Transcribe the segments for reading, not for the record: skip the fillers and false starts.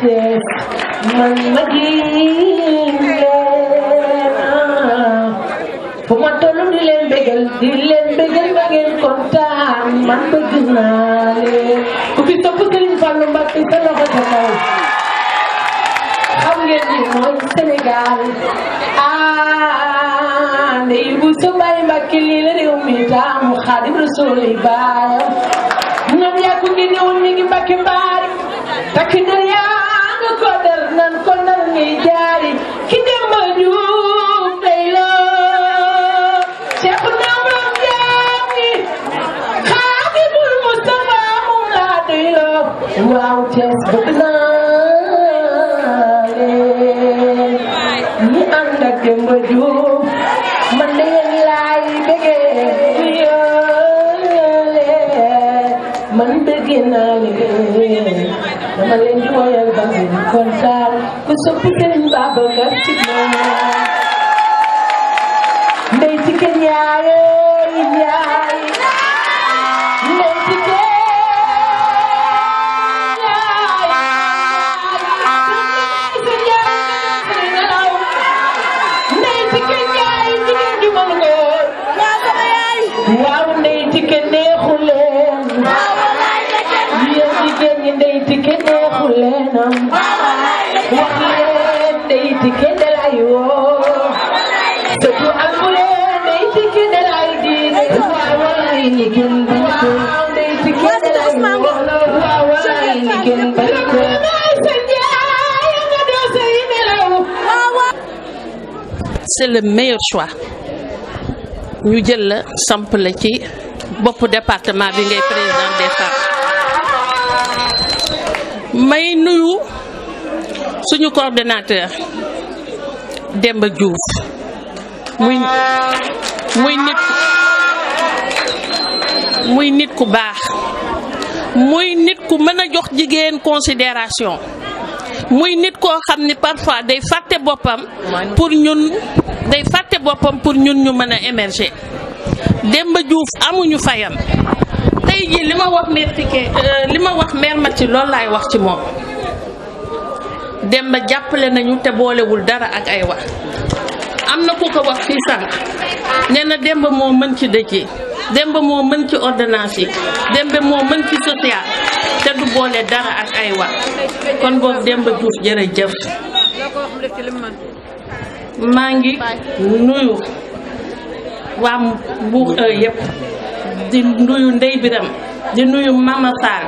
Thiès man ma jiin leen fu ma tollu di leen bégal ba ngeen kontaan man bëgg naa leen ku fi topp Serigne Fallou Mbacké sa loxo ca kaw xam ngeen ni mooy Sénégal ndey bu sa baay Mbacké lii la réew mi taamu Xaadim Rasuul baayam ñoom yaa ko ngi ñëwoon mi ngi Mbacké baari takk der yaa nga ko der nan ko nar ngay jaari ki dem ba juum day la Cheikh Naam jaami Xaadimul Mustafa moom laa day la waaw Thiès bëgg naa leen ñi ànd ak dem ba juum man de yéen laay bëggee man bëgg naa leen dama leen di woyal ba ngeen kontaan ku sopp Serigne Babacar Sy ndey ci kenn yaay ndey ci kenn waaw ndey ci kenn neexu leen yéen jigéen ñi ndey ci kenn neexu leen wax leen ndey ci kenn lay woo surtout amu leen ndey ci kenn lay di waaw waay ni kenn bañ ko ndey ci kenn lay woo waaw waay ni kenn bañ ko c'est le meilleur choix ñu jël la samp la ci bopp département bi ngay président des femmes may nuyu suñu coordonnateur Demba Diouf muy nit ku baax muy nit ku mën a jox jigéen considération muy nit koo xam ni parfois day fàtte boppam pour ñun ñu mën a émerger Demba Diouf amuñu fayam tey jii li ma wax maire Maty loolu laay wax ci moom Demba jàppale nañu te boolewul dara ak ay wax am na ku ko wax fii sànq nee na Demba moo mën ci dëj yi Demba moo mën ci ordonnance yi Demba moo mën ci social te du boole dara ak ay wax kon boobu Demba Diouf jërëjëf maa ngi nuyu waa Mbour yëpp di nuyu Ndey Biram di nuyu Mama Fall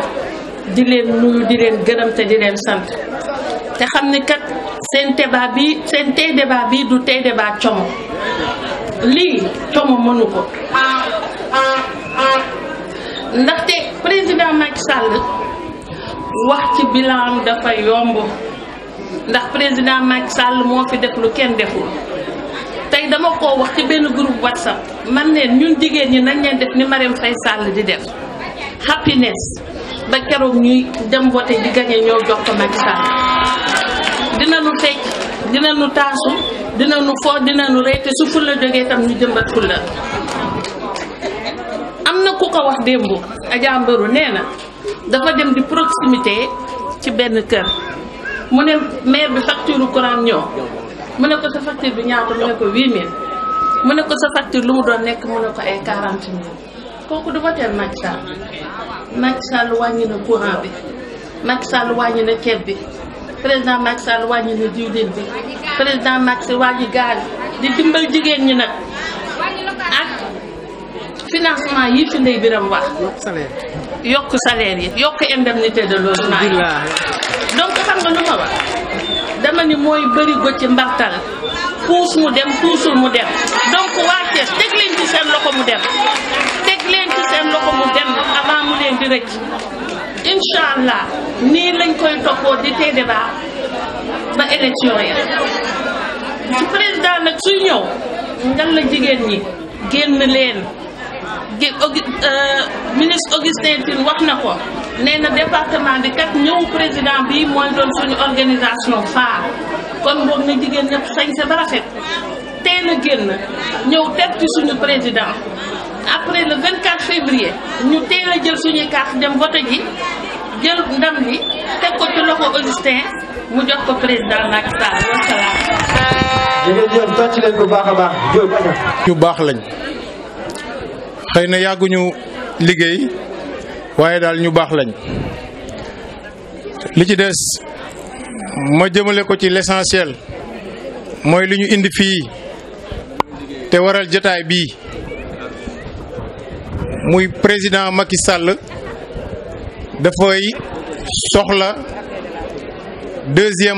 di leen nuyu di leen gërëm te di leen sant te xam ni kat seen tey débat bi du tey débat como lii como mënu ko ndaxte président Macky Sall wax ci bilan dafa yomb ndax président Macky Sall moo fi def lu kenn deful tey dama ko wax ci benn groupe WhatsApp man leen ñun jigéen ñi nañ leen def ni Marème Faye Sall di def happiness ba keroog ñuy dem voté di gagné ñoo jox ko Macky Sall dina nu fecc dina nu taasu dina nu fo dina nu rey te su fulla jógee tam ñu jëmbat fulla am na ku ko wax démb Adja Mbaru nee na dafa dem di proximité ci benn kër mu ne maire bi facture courant ñëw mu ne ko sa facture bi ñaata mu ne ko 8000 mu ne ko sa facture lu mu doon nekk mu ne ko ay 40000 kooku du voteel Macky Sall Macky Sall wàññi na courant bi Macky Sall wàññi na ceeb bi président Macky Sall wàññi na diwlin bi président Macky Sall wàññi gaal di dimbal jigéen ñi nag ak financement yi fi Ndey Biram wax yokk salaire yi yokk indemnité de logement yi donc xam nga lu ma wax dama ni mooy bëri go ci mbartal puus mu dem puusul mu dem donc waa Thiès teg leen ci seen loxo mu dem avant mu leen di rëcc incha allah nii lañ koy toppoo di tey débat ba élection ya ci président nag suy ñëw ngal la jigéen ñi génn leen ministre Augustin Tine wax na ko nee na département bi kat ñëw président bi mooy doon suñu organisation phare kon boog na jigéen ñëpp sañse ba rafet teel a génn ñëw teg ci suñu président après le 24 février ñu teel a jël suñuy carte dem vote ji jël ndam li teg ko ci loxo Augustin mu jox ko président Macky Sall wasalaam. jërëjëf tàcc leen bu baax a baax Diop. ñu baax lañ xëy na yàgguñu liggéey waaye daal ñu baax lañ li ci des ma jëmale ko ci l'essentiel mooy li ñu indi fii te waral jotaay bii muy président Macky Sall dafay soxla deuxième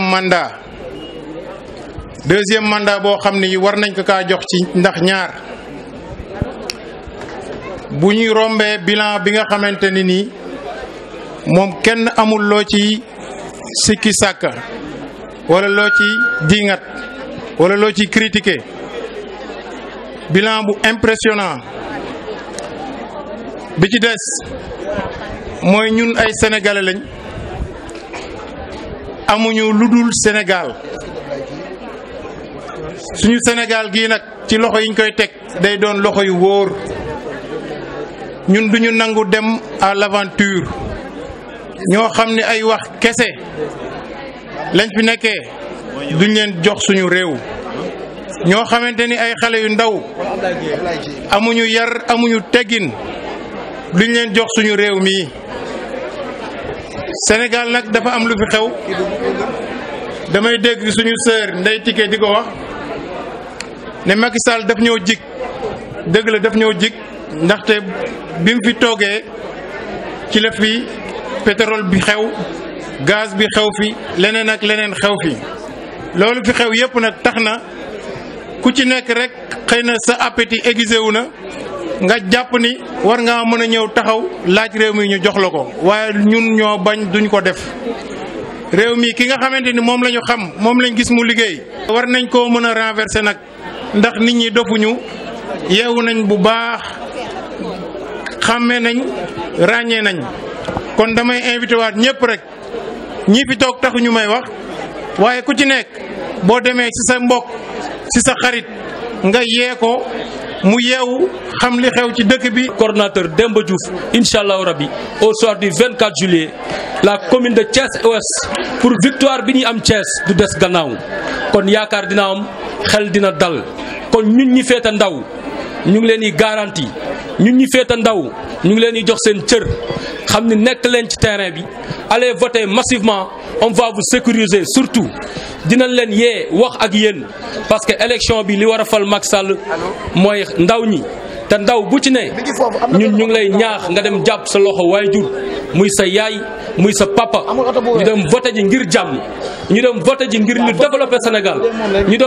mandat boo xam ni war nañ ko kaa jox ci ndax ñaar bu ñuy rombee bilan bi nga xamante ni nii moom kenn amul loo ci sikki sàkka wala loo ci diingat wala loo ci critiquer bilan bu impressionnant bi ci des mooy ñun ay sénégalais lañ amuñu lu dul Sénégal suñu Sénégal gii nag ci loxo yiñ koy teg day doon loxo yu wóor ñun duñu nangu dem à l'aventure ñoo xam ne ay wax kese lañ fi nekkee duñ leen jox suñu réew ñoo xamante ni ay xale yu ndaw amuñu yar amuñu teggin duñ leen jox suñu réew mii Sénégal nag dafa am lu fi xew damay dégg suñu sœur Ndeye Tické di ko wax ne Macky Sall daf ñoo jig dëgg la daf ñoo jig ndaxte bi mu fi toogee ci la fi pétrole bi xew gaz bi xew fi leneen ak leneen xew fi loolu fi xew yépp nag tax na ku ci nekk rek xëy na sa appétit aiguisé wu na nga jàpp ni war ngaa mën a ñëw taxaw laaj réew mi ñu jox la ko waaye ñun ñoo bañ duñ ko def réew mi ki nga xamante ni moom la ñu xam moom lañ gis mu liggéey. war nañ koo mën a renverser nag ndax nit ñi dofuñu yeewu nañ bu baax xàmmee nañ ràññee nañ kon damay invité waat ñëpp rek ñi fi toog taxuñu may wax waaye ku ci nekk boo demee ci sa mbokk ci sa xarit nga yee ko mu yeewu xam li xew ci dëkk bi. Coordonnateur Demba Diouf inchallah rabbi au soir du 24 juillet la commune de Thiès Ouest pour victoire bi ñuy am Thiès du des gannaaw kon yaakaar dina am xel dina dal kon ñun ñi féete ndaw ñu ngi leen di garantie ñun ñi féete ndaw ñu ngi leen di jox seen cër xam ni nekk leen ci terrain bi allez voter massivement on va vous sécuriser surtout dinañ leen yee wax ak yéen parce que élection bi li war a fal Macky Sall mooy ndaw ñi te ndaw bu ci ne ñun ñu ngi lay ñaax nga dem jàpp sa loxo waajur muy sa yaay muy sa papa ñu dem voté ji ngir jàmm ñu dem voté ji ngir lu développé Sénégal ñu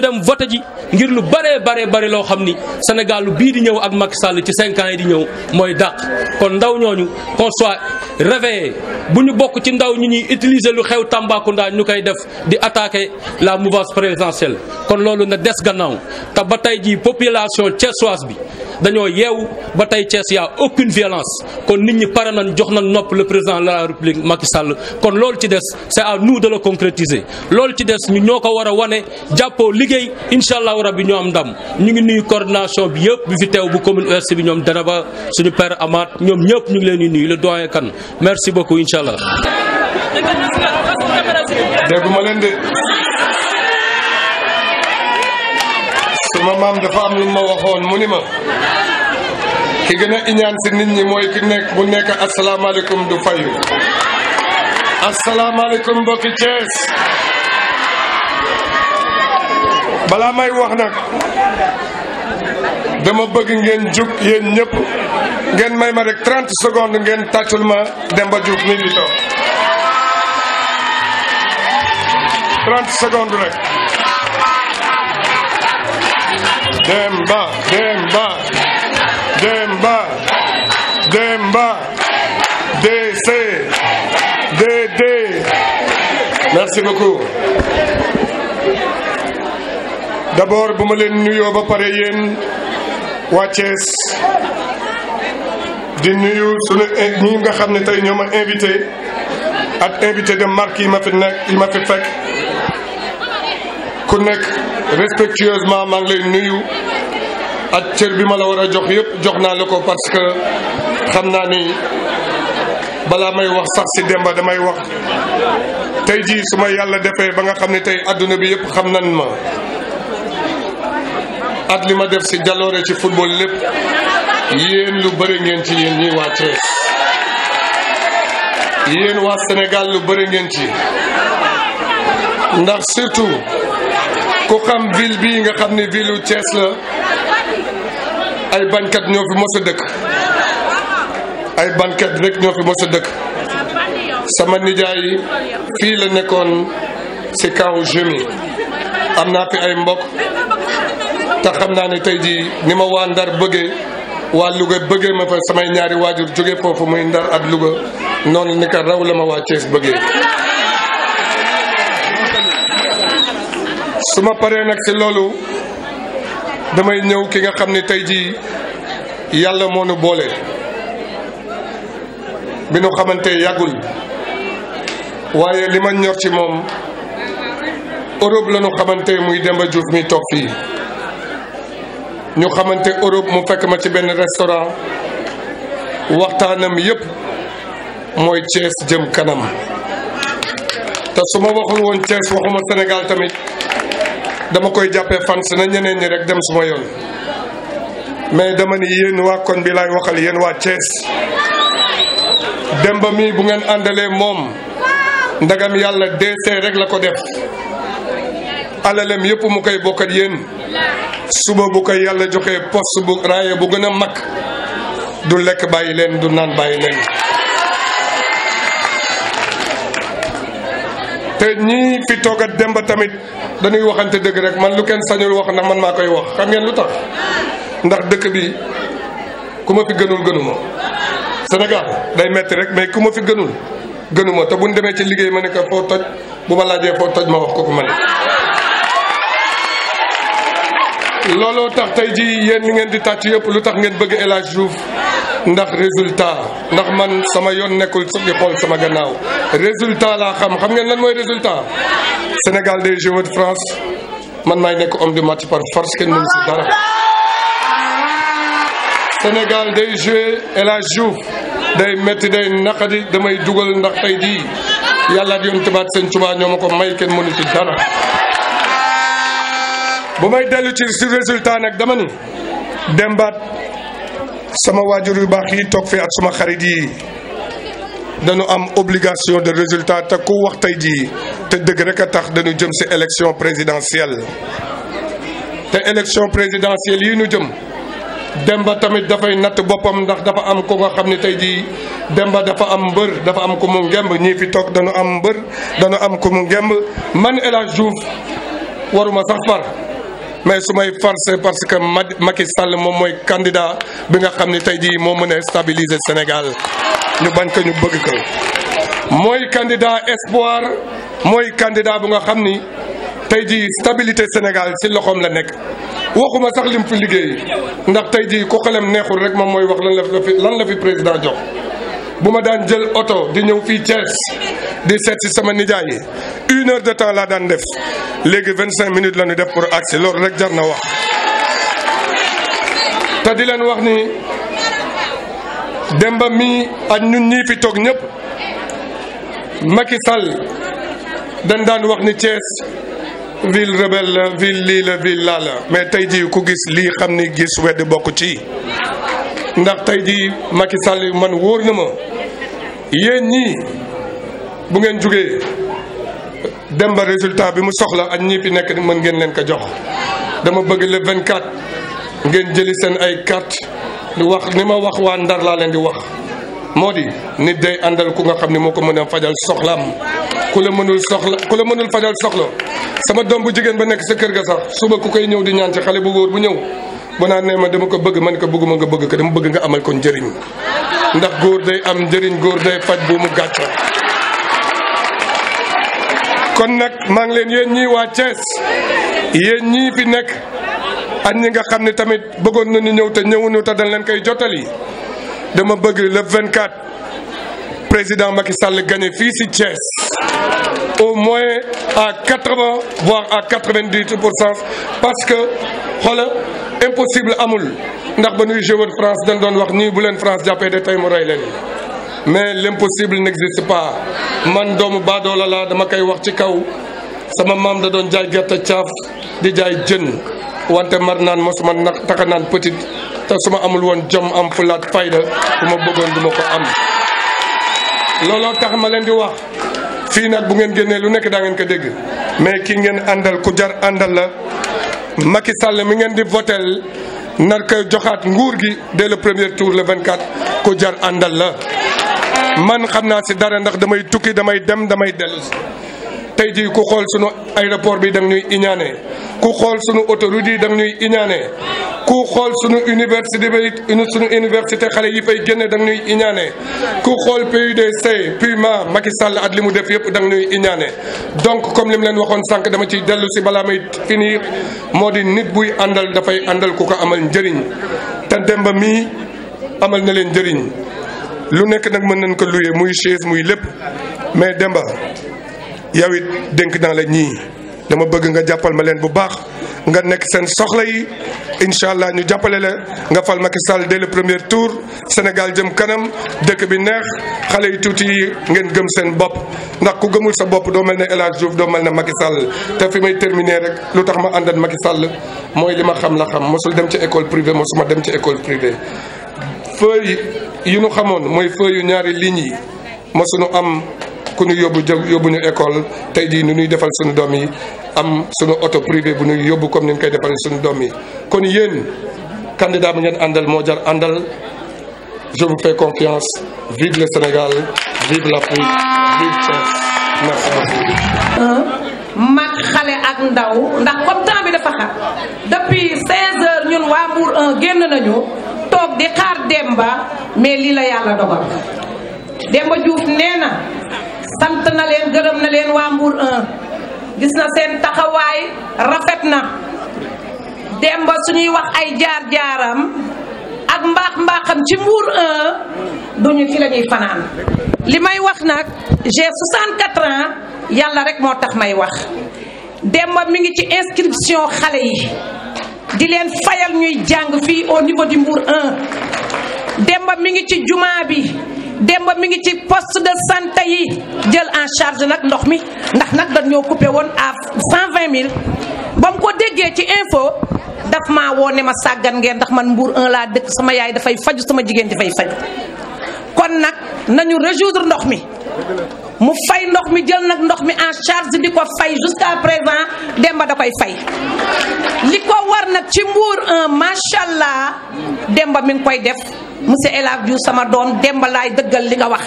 dem voté ji ngir lu bare loo xam ni Sénégal lu bii di ñëw ak Macky Sall ci 5 ans yi di ñëw mooy dàq kon ndaw ñooñu qu'on soit réveillé bu ñu bokk ci ndaw ñi ñuy utiliser lu xew Tambacounda ñu koy def di attaquer la mouvance présidentielle kon loolu na des gannaaw te ba tey ji population thiessoise bi dañoo yeewu ba tey Thiès y a aucune violence kon nit ñi pare nañ jox nañ nopp le président de la République Macky Sall kon loolu ci des c'est à nous de le concrétiser loolu ci des ñu ñoo ko war a wane jàppoo liggéey incha allahu rabbi ñoo am ndam ñu ngi nuyu coordination bi yëpp bi fi teew bu commune ouest bi ñoom dana ba suñu père Amath ñoom ñëpp ñu ngi leen di nuyu le doyen Kane merci beaucoup incha allah. dégguma leen de suma maam dafa am lu ma waxoon mu ni ma ki gën a iñaan si nit ñi mooy ki nekk bu nekk asalaamaaleykum du fayu asalaamaaleykum mbokki Thiès balaa may wax nag dama bëgg ngeen jug yéen ñëpp ngeen may ma rek 30 secondes ngeen tàccul ma Demba Diouf mi ngi toog 30 secondes rek Demba DC DD merci beaucoup d'abord bu ma leen nuyoo ba pare yéen waa Thiès di nuyu sunu ñi nga xam ne tey ñoo ma invité ak invité de marque yi ma fi fekk ku nekk respectueusement maa ngi lay nuyu ak cër bi ma la war a jox yëpp jox naa la ko parce que xam naa ni balaa may wax sax ci Demba damay wax tey jii su ma yàlla defee ba nga xam ne tey adduna bi yëpp xam nan ma at li ma def si jaloore ci football lépp yéen lu bëri ngeen ci yéen ñii waa Thiès yéen waa Sénégal lu bëri ngeen ci ndax surtout ku xam ville bii nga xam ne ville u Thiès la ay bañkat ñoo fi mos a dëkk ay bañkat rek ñoo fi mos a dëkk sama nijaay fii la nekkoon ci kaw Jemi am naa fi ay mbokk te xam naa ne tey jii ni ma waa Ndar bëggee waa Louga bëggee ma fa samay ñaari waajur jóge foofu muy Ndar ak Louga noonu ni ka raw la ma waa Thiès bëggee su ma paree nag ci loolu damay ñëw ki nga xam ne tey jii yàlla moo nu boole bi nu xamante yàggul waaye li ma ñor ci moom Europe la ñu xamante muy Demba Diouf mi toog fii ñu xamante Europe mu fekk ma ci benn restaurant waxtaanam yépp mooy Thiès jëm kanam te su ma waxul woon Thiès waxuma Sénégal tamit dama koy jàppee fans na ñeneen ñi rek dem suma yoon mais dama ni yéen waa koñ bi laay waxal yéen waa Thiès Demba mi bu ngeen àndalee moom ndagam yàlla DC rek la ko def alalem yëpp mu koy bokk ak yéen suba bu koy yàlla joxee poste bu raaye bu gën a mag du lekk bàyyi leen du naan bàyyi leen te ñii fi toog ak Demba tamit dañuy waxante dëgg rek man lu kenn sañul wax ndax man maa koy wax xam ngeen lu tax ndax dëkk bi ku ma fi gënul gënuma Sénégal day metti rek mais ku ma fi gënul gënuma te buñ demee ci liggéey ma ne ko foo toj bu ma laajee foo toj ma wax ko ma ne looloo tax tey ji yéen li ngeen di tàcc yëpp lu tax ngeen bëgg El Hadj Diouf ndax résultat ndax man sama yoon nekkul di xool sama gannaaw résultat laa xam ngeen lan mooy résultat Sénégal day jouer de France man maay nekk homme du match par force kenn mënu si dara Sénégal day jouer El Hadj Diouf day métti day naqadi damay dugal ndax tey jii yàlla ak yoon tabaat seen Tuubaa ñoo ma ko may kenn mënu ci dara bu may dellu ci si résultat nag dama ni dembaat sama waajur yu baax yi toog fi ak suma xarit yi dañu am obligation de résultat te ku wax tey jii te dëgg rek a tax dañu jëm si élection présidentielle te élection présidentielle yi ñu jëm Demba tamit dafay natt boppam ndax dafa am ko nga xam ne tey jii Demba dafa am mbër dafa am ko mu ngemb ñii fi toog dañu am mbër dañu am ko mu ngemb man El Hadj Diouf waruma sax far mais su may forcé parce que Macky Sall moom mooy candidat bi nga xam ne tey jii moo mën a stabiliser Sénégal ñu bañ ko ñu bëgg ko mooy candidat espoir mooy candidat bu nga xam ni tey jii stabilité Sénégal ci loxoom la nekk waxuma sax lim fi liggéey ndax tey jii ku xelam neexul rek moom mooy wax lan la fi président jox bu ma daan jël oto di ñëw fii Thiès di seet si sama nijaay yi 1 heure de temps laa daan def léegi 25 minutes la ñu def pour agsi loolu rek jar na wax te di leen wax ni Demba mi ak ñun ñii fi toog ñëpp Macky Sall dañ daan wax ni Thiès ville rebelle la ville lii la ville laa la mais tey jii ku gis lii xam ni gis wedd bokk ci ndax tey jii Macky Sall man wóor na ma yéen ñii bu ngeen jugee Demba résultat bi mu soxla ak ñii fi nekk mën ngeen leen ko jox dama bëgg le 24 ngeen jëli seen ay carte di wax ni ma wax waa Ndar laa leen di wax moo di nit day àndal ku nga xam ne moo ko mën a fajal soxlaam ku la mënul fajal soxla sama doom bu jigéen ba nekk sa kër ga sax suba ku koy ñëw di ñaan ci xale bu góor bu ñëw bu naan nee ma dama ko bëgg man ko bëgguma nga bëgg ko dama bëgg nga amal ko njëriñ ndax góor day am njëriñ góor day faj bu mu gàcca kon nag maa ngi leen yéen ñii waa Thiès yéen ñii fi nekk ak ñi nga xam ne tamit bëggoon nañu ñëw te ñëwuñu te dañ leen koy jottali dama bëgg le 24 président Macky Sall gagné fii ci Thiès au moins à 80 voire à 90% parce que xoola impossible amul ndax ba nuy joueur France dañ doon wax nii bu leen France jàppee de tey mu rey leen mais l'impossible n'existe pas man doomu baadoola la dama koy wax ci kaw sama maam da doon jaay gerte caaf di jaay jën wante mar naan mosuma taxa naan petit te su ma amul woon jom am fulaat fayda bu ma bëggoon du ma ko am looloo tax ma leen di wax fii nag bu ngeen génnee lu nekk daa ngeen ko dégg mais ki ngeen àndal ku jar àndal la Macky Sall mi ngeen di votel nar ko joxaat nguur gi dès le premier tour le 24 ku jar àndal la man xam naa si dara ndax damay tukki damay dem damay dellu tey jii ku xool sunu aéroport bi dang ñuy iñaane ku xool sunu autoroute yi dang ñuy iñaane ku xool sunu université bi sunu université xale yi fay génne dang ñuy iñaane ku xool PUDC PUMA Macky Sall at li mu def yëpp dang ñuy iñaane donc comme li mu leen waxoon sànq dama ciy dellu si balaa may finir moo di nit buy àndal dafay àndal ku ko amal njëriñ te Demba mii amal na leen njëriñ lu nekk nag mën nañ ko luye muy chaise muy lépp mais Demba yow it dénk naa la ñii dama bëgg nga jàppal ma leen bu baax nga nekk seen soxla yi incha allah ñu jàppale la nga fal Macky Sall dès le premier tour Sénégal jëm kanam dëkk bi neex xale yi tuuti yi ngeen gëm seen bopp ndax ku gëmul sa bopp doo mel ne El Hadj Diouf doo mel ne Macky Sall te fi may terminer rek lu tax ma àndat Macky Sall mooy li ma xam la xam mosul dem ci école privée mosuma dem ci école privée feuille yi ñu xamoon mooy feuille yu ñaari lignes yi mosuñu am ku ñu yóbbu ñu école tey jii nu ñuy defal suñu doom yi am suñu auto privé bu ñuy yóbbu comme ni ñu koy defal suñu doom yi kon yéen candidat bi ngeen àndal moo jar àndal je vous fais confiance vive le Sénégal vive l'Afrique vive Thiès merci beaucoup. mag xale ak ndaw ndax comme temps bi dafa xat depuis 16 heures ñun waa Mbour 1 génn nañu toog di xaar Demba mais lii la yàlla dogal Demba Diouf nee na sant na leen gërëm na leen waa Mbour 1 gis na seen taxawaay rafet na Demba suñuy wax ay jaar-jaaram ak mbaax-mbaaxam ci Mbour 1 duñu fi la ñuy fanaan li may wax nag j'ai 64 ans yàlla rek moo tax may wax Demba mi ngi ci inscription xale yi di leen fayal ñuy jàng fii au niveau du Mbour 1 Demba mi ngi ci jumaa bi Demba mi ngi ci poste de santé yi jël en charge nag ndox mi ndax nag dañ ñoo coupé woon à 120 000 ba mu ko déggee ci info daf maa woo ne ma sàggan ngeen ndax man Mbour 1 laa dëkk sama yaay dafay faju sama jigéen dafay faju kon nag nañu résoudre ndox mi mu fay ndox mi jël nag ndox mi en charge di ko fay jusqu'à présent Demba da koy fay li ko war nag ci Mbour 1 macha allah Demba mi ngi koy def monsieur El Hadj Diouf sama doom Demba laay dëggal li nga wax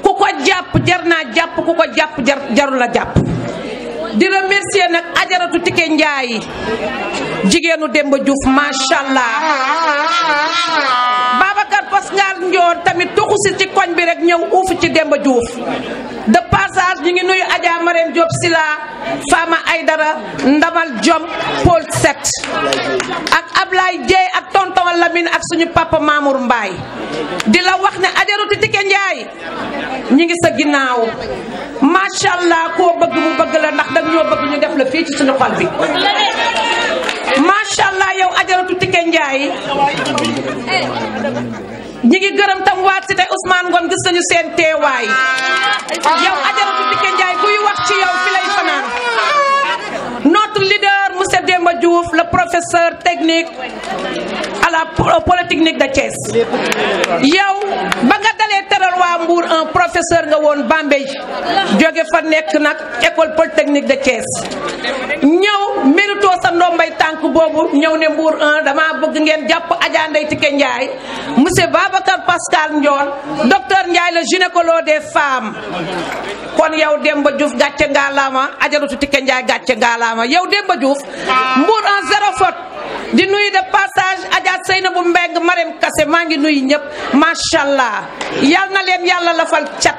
ku ko jàpp jar naa jàpp ku ko jàpp jarul la jàpp di remercier nag Ajaratu Tike Njaay jigéenu Demba Diouf macha allah Babacar Pascal Ndior tamit tuxu si ci koñ bi rek ñëw uuf ci Demba Diouf de passage ñu ngi nuyu Adja Marème Diop Sila Fama Aydara Ndamal Diom Paul Set ak Ablaye Dieye ak tonton Lamine ak suñu papa Mamour Mbaye di la wax ne Ajaratu Tike Njaay ñi ngi sa ginnaaw macha allah koo bëgg mu bëgg la ndax dag ñoo bëgg ñu def la fii ci suñu xol bi macha allah yow Ajaratu Tike Njaay ñi ngi gërëm tam waa cité Ousmane Ngom gis nañu seen teewaay yow Ajaratu Tike Njaay kuy wax ci yow fi lay fanaan notre leader monsieur Demba Diouf le professeur technique à la polytechnique de Thiès yow ba nga dalee teral waa Mbour un professeur nga woon Bambey jóge fa nekk nag école polytechnique de Thiès ñëw mérito sa ndombay tànk boobu ñëw ne Mbour 1 dama bëgg ngeen jàpp Adja Ndeye Tike Ndiaye monsieur Babacar Pascal Ndion docteur Ndiaye le gynécologue des femmes kon yow Demba Diouf gàcce ngaalaama Ajaratu Tike Ndiaye gàcce ngaalaama yow Demba Diouf Mbour 1 zéro faute di nuyu de passage Adja Seynabou Mbeng Marème Kassé maa ngi nuyu ñëpp macha allah yal na leen yàlla lafal cat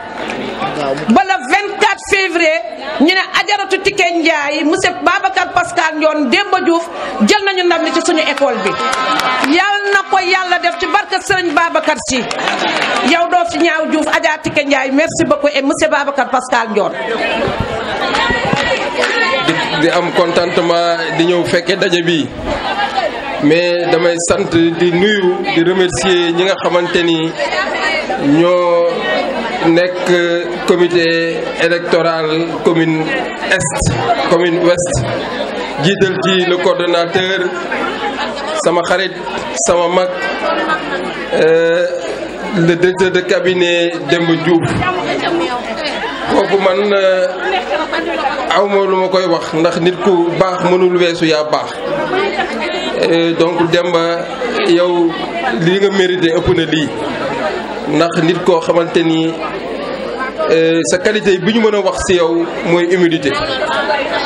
ba le 24 février ñu ne Ajaratu Tike Ndiaye monsieur Babacar Pascal Ndion Demba Diouf jël nañu ndam li ci suñu école bi yal na ko yàlla def ci barke Sëriñ Babacar Si yow doo ci ñaaw Diouf Adja Tike Ndiaye merci beaucoup et monsieur Babacar Pascal Ndion di am contentement di ñëw fekke daje bi mais damay sant di nuyu di remercier ñi nga xamante ni ñoo nekk comité électoral commune est commune ouest jiital ci le coordonnateur sama xarit sama mag le directeur de cabinet Demba Diouf kooku man awma lu ma koy wax ndax nit ku baax mënul weesu yaa baax donc Demba yow li nga mérité ëpp na lii ndax nit koo xamante ni sa qualité bi ñu mën a wax ci yow mooy humilité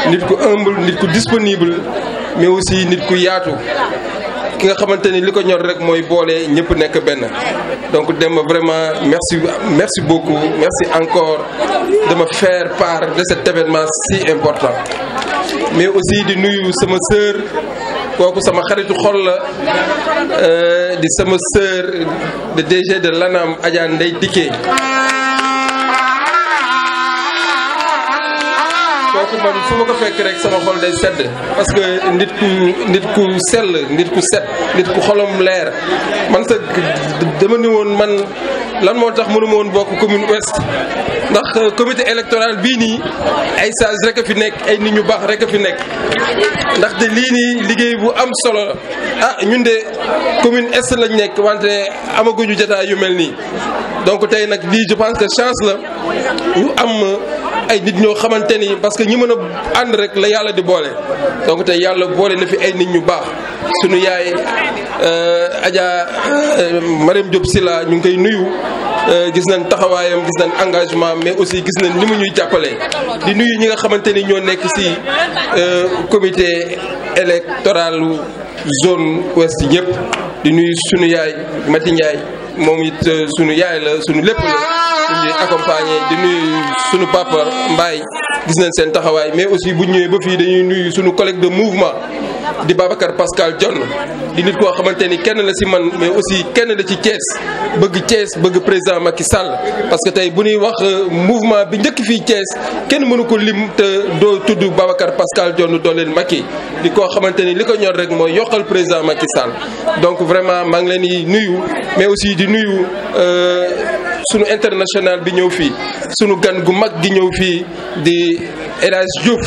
nit ku humble nit ku disponible mais aussi nit ku yaatu ki nga xamante ni li ko ñor rek mooy boole ñëpp nekk benn donc Demba vraiment merci beaucoup merci encore de me faire part de cet événement si important mais aussi di nuyu sama sœur kooku sama xaritu xol la di sama sœur de DG de l'ANAM Adja Ndeye Diké kooku man fu ma ko fekk rek sama xol day sedd parce que nit ku sell nit ku set nit ku xolam leer man sa dama ni woon man lan moo tax mënuma woon bokk commune ouest ndax comité électoral bii nii ay sages rek a fi nekk ay nit ñu baax rek a fi nekk ndaxte lii nii liggéey bu am solo ñun de commune est lañ nekk wante amaguñu jotaay yu mel nii donc tey nag lii je pense que chance la ñu am ay nit ñoo xamante ni parce que ñi mën a ànd rek la yàlla di boole donc tey yàlla boole na fi ay nit ñu baax sunu yaay Adja Mariam Diop Sylla ñu ngi koy nuyu gis nañ taxawaayam gis nañ engagement mais aussi gis nañ ni mu ñuy jàppale di nuyu ñi nga xamante ni ñoo nekk ci comité électoral zone ouest ñëpp di nuyu sunu yaay Mati Ndiaye moom it sunu yaay la sunu lépp la ñuy accompagner di nuyu sunu papa Mbaye gis nañ seen taxawaay mais aussi bu ñëwee ba fii dañuy nuyu sunu collègue de mouvement di Babacar Pascal John di nit koo xamante ni kenn la ci man mais aussi kenn la ci Thiès bëgg président Macky Sall parce que tey bu ñuy wax mouvement bi njëkk fii Thiès kenn mënu ko lim te doo tudd Babacar Pascal John dooleel Macky di koo xamante ni li ko ñor rek mooy yokkal président Macky Sall donc vraiment maa ngi leen di nuyu mais aussi di nuyu sunu international bi ñëw fii sunu gan gu mag gi ñëw fii di El Hadj Diouf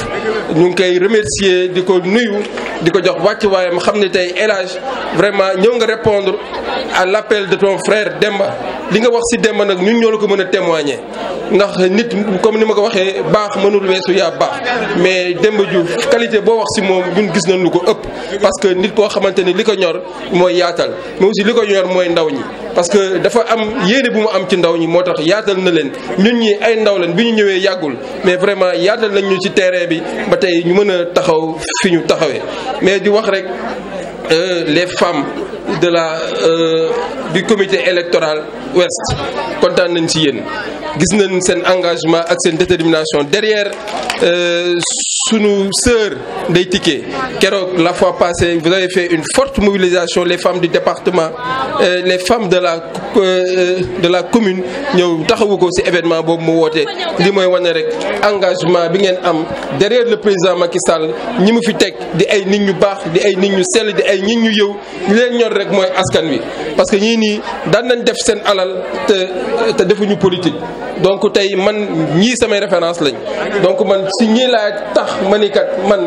ñu ngi koy remercier di ko nuyu di ko jox wàcc waayam xam ne tey El Hadj vraiment ñëw nga répondre à l'appel de ton frère Demba li nga wax ci Demba nag ñun ñoo la ko mën a témoigner ndax nit comme ni ma ko waxee baax mënul weesu yaa baax mais Demba Diouf qualité boo wax ci moom ñun gis nañ lu ko ëpp parce que nit koo xamante ni li ko ñor mooy yaatal mais aussi li ko ñor mooy ndaw ñi parce que dafa am yéene bu mu am ci ndaw ñi moo tax yaatal na leen ñun ñi ay ndaw leen bi ñu ñëwee yàggul mais vraiment yaatal nañ ñu ci terrain bi ba tey ñu mën a taxaw fi ñu taxawee mais di wax rek les femmes de du comité électoral ouest kontaan nañ ci yéen gis nañ seen engagement ak seen détermination derrière sunu sœur Ndeye Tické keroog la fois passée vous avez fait une forte mobilisation les femmes du département les femmes de la commune ñëw taxawu ko ci événement boobu mu woote li mooy wane rek engagement bi ngeen am derrière le président Macky Sall ñi mu fi teg di ay nit ñu baax di ay nit ñu sell di ay nit ñu yëw ñu leen ñor rek mooy askan wi parce que ñii nii daan nañ def seen alal te defuñu politique donc tey man ñii samay référence lañ donc man si ñii laa tax ma ni kat man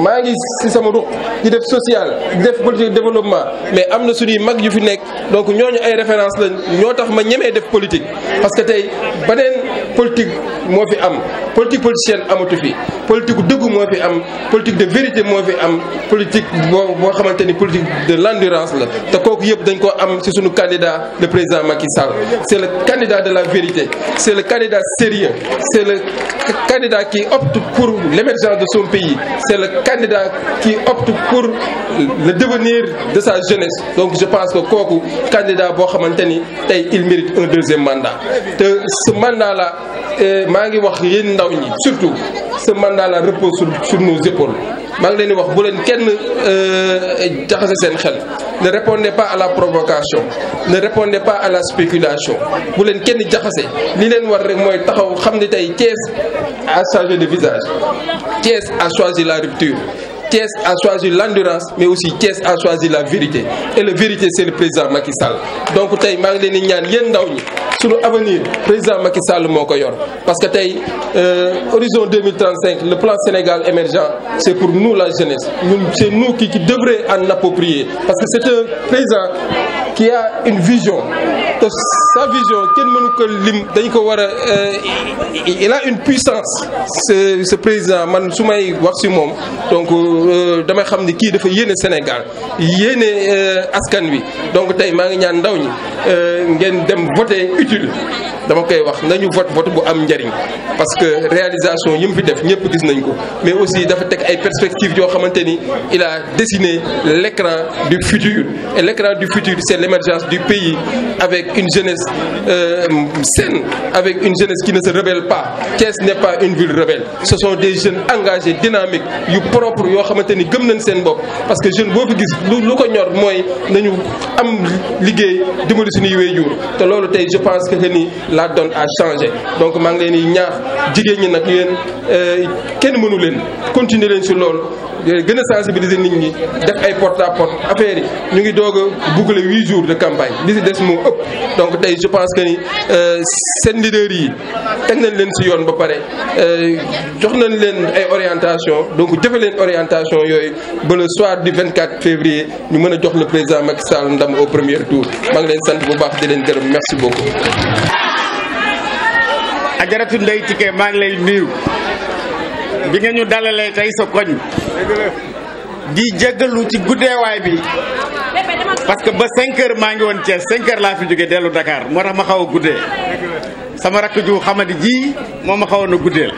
maa ngi si sama ruq di def social di def politique développement mais am na suñuy mag yu fi nekk donc ñooñu ay référence lañ ñoo tax ma ñemee def politique parce que tey beneen politique moo fi am politique politicienne amatu fi politique dëggu moo fi am politique de vérité moo fi am politique boo xamante ni politique de l'endurance la te kooku yëpp dañ ko am ci suñu candidat le président Macky Sall c'est le candidat de la vérité c'est le candidat sérieux c'est le candidat qui opte pour l'émergence de son pays c'est le candidat qui opte pour le devenir de sa jeunesse donc je pense que kooku candidat boo xamante ni tey il mérite un deuxième mandat te ce mandat là maa ngi wax yéen ndaw ñi surtout ce mandat là repose sur nos épaules maa ngi leen di wax bu leen kenn jaxase seen xel ne répondez pas à la provocation ne répondez pas à la spéculation bu leen kenn jaxase li leen war rek mooy taxaw xam ne tey Thiès a changé de visage Thiès a choisi la rupture Thiès a choisi l'endurance, mais aussi Thiès a choisi la vérité. Et la vérité, c'est le président Macky Sall. Donc, tay maa ngi leen di ñaan yéen ndaw ñi suñu avenir président Macky Sall moo ko yor. Parce que tey horizon 2035, le plan Sénégal émergent, c'est pour nous la jeunesse. C'est nous qui devrait en approprier. Parce que c'est un président qui a une vision. Sa vision, il a une puissance, ce président. Man, soumay wax ci mom, donc dama xam ni kii dafa yéene Sénégal yéene askan wi. Donc tey maa ngi ñaan ndaw ñi ngeen dem voter utile. dama koy wax nañu vote bu am njariñ parce que réalisation yi mu fi def ñëpp gis nañ ko mais aussi dafa teg ay perspectives yoo xamante ni il a dessiné l'écran du futur et l'écran du futur c'est l'émergence du pays avec une jeunesse saine, avec une jeunesse qui ne se rebelle pas. Thiès n'est pas une ville rebelle, ce sont des jeunes engagés, dynamiques, yu propre yoo xamante ni gëm nañ seen bopp parce que jeune boo fi gis lu ko ñor mooy nañu am liggéey dimbali suñuy waajur te loolu tey je pense que ni la donne a changé. Donc maa ngi leen di ñaax jigéen ñi nag yéen kenn mënu leen continuer leen sur loolu gën a sensibiliser nit ñi def ay porte à porte affaire yi ñu ngi doog a boucler 8 jours de campagne li si des moo ëpp. Donc tey je pense que ni seen leader yi teg nañ leen si yoon ba pare jox nañ leen ay orientation donc jëfe leen orientation yooyu ba le soir du 24 février ñu mën a jox le président Macky Sall ndam au premier tour. maa ngi leen sant bu baax di leen gërëm merci beaucoup. Ajaratu Ndeye Tické maa ngi lay nuyu bi nga ñu dalalee tey sa koñ di jéggalu ci guddeewaay bi parce que ba 5 heures maa ngi woon Thiès 5 heures laa fi jóge dellu Dakar moo tax ma xaw a guddee sama rakk ju xamadi ji moo ma xawoon a guddeel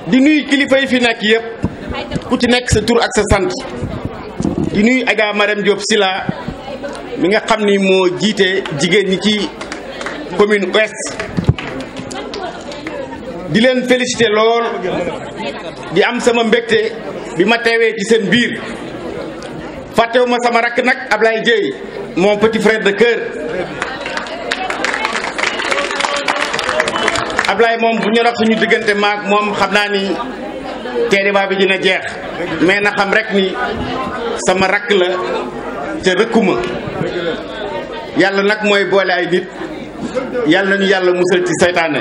di nuyu kilifa yi fi nekk yëpp ku ci nekk sa tur ak sa sant di nuyu Adja Marème Diop Sila mi nga xam ni moo jiite jigéen ñi ci commune ouest di leen féliciter lool di am sama mbégte bi ma teewee ci seen biir fàttewuma sama rakk nag Ablaye Dieye mon petit frère de cœur Ablaye moom bu ñu wax suñu diggante maag moom xam naa ni teere bi dina jeex mais na xam rek ni sama rakk la te rëkkuma yàlla nag mooy boole ay nit yàlla nañu yàlla musal ci saytaane